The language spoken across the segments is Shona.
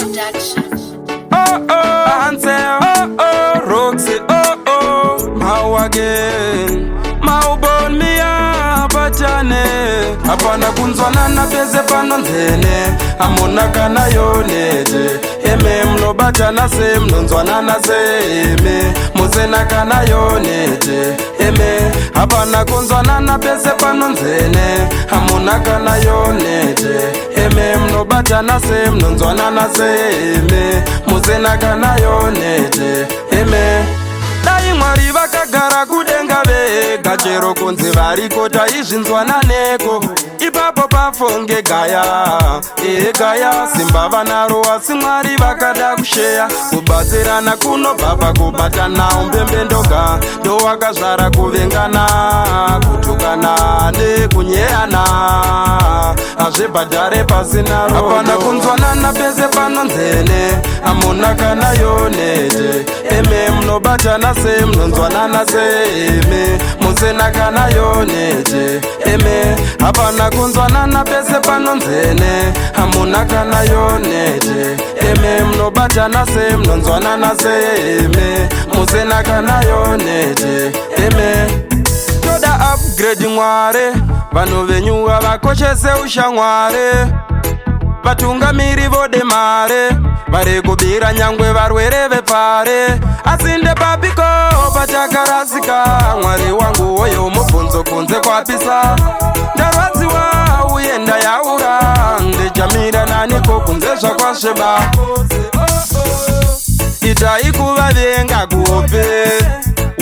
Production. Oh oh, Ansel, oh oh, Roxy, oh oh, how again? Malbon mia batane, apana kunzwanana pese panonzene, amona kana yonete, mno batana se mno nzwanana se muzena kana yonete, apana kunzwanana pese panonzene, amona kana yonete, mno batana se mno nzwanana se muzena kana yonete, dai mwari vakagara kudenga vega chero kunzi varikota izvinzwananeko ipapo pafonge gaya gaya simba vanaro asi mwari vakada kusheya kubatsirana kunobva pakubatana umbembendoga ndowakazvara kuvengana kutukana nekunyeyana azvebhadhare pasinaro apana kunzwanana pese panonzene amuna kana yonete mnobatana se mnonzwanana se muzena kana yonete apana kunzwanana pese panonzene amuna kana yonete mnobatana se mnonzwanana se muzena kana yonete toda upgrade mware vanhu venyu vakoshese ushamware vatungamiri vode mare vari kubira nyangwe varwere vepare asinde papiko pachakarasika mwari wangu woyo mubvunzo kunze kwapisa ndarwadziwa uye ndayaura ndechamira naniko kunze zvakwasveba itai kuvavenga kuhope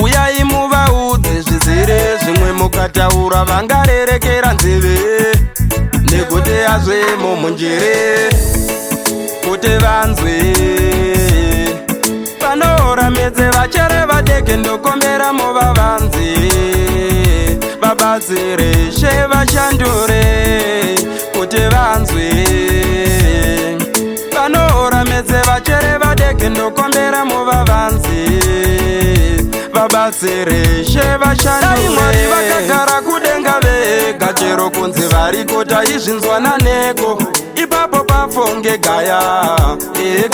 uyai muvaudze zvizere zvimwe mukataura vangarerekera nzeve nekuti yazvemo munjere kuti vanzwe vanoramedze vachere vadeke ndokombera muvavanzi vabatsire she vashandure kuti vanzwe vanoramedze vachere vadeke ndokombera muvavanzi vabatsire she vashandure mwari vakagara kudenga vega chero kunzi varikota izvinzwananeko ipapo pafonge gaya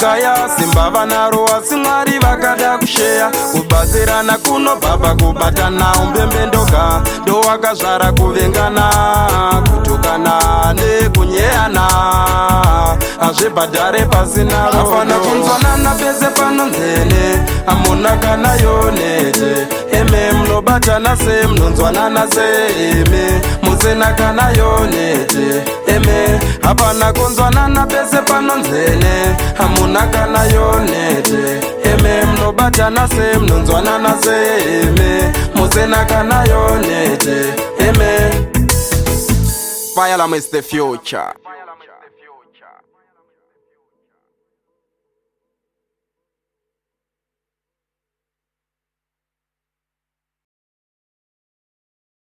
gaya simba vanaro asi mwari vakada kusheya kubatsirana kunobva pakubatana umbembendoga ndowakazvara kuvengana kutukana nekunyeyana azvebhadhare pasinaro afana kunzwanana pese panonzene amuna kana yonete mnobatana se mnonzwanana se muzena kana yonete apana kunzwanana pese panonzene amuna kana yonete mnobatana se mnonzwanana se muzena kana yonete Fire is the future.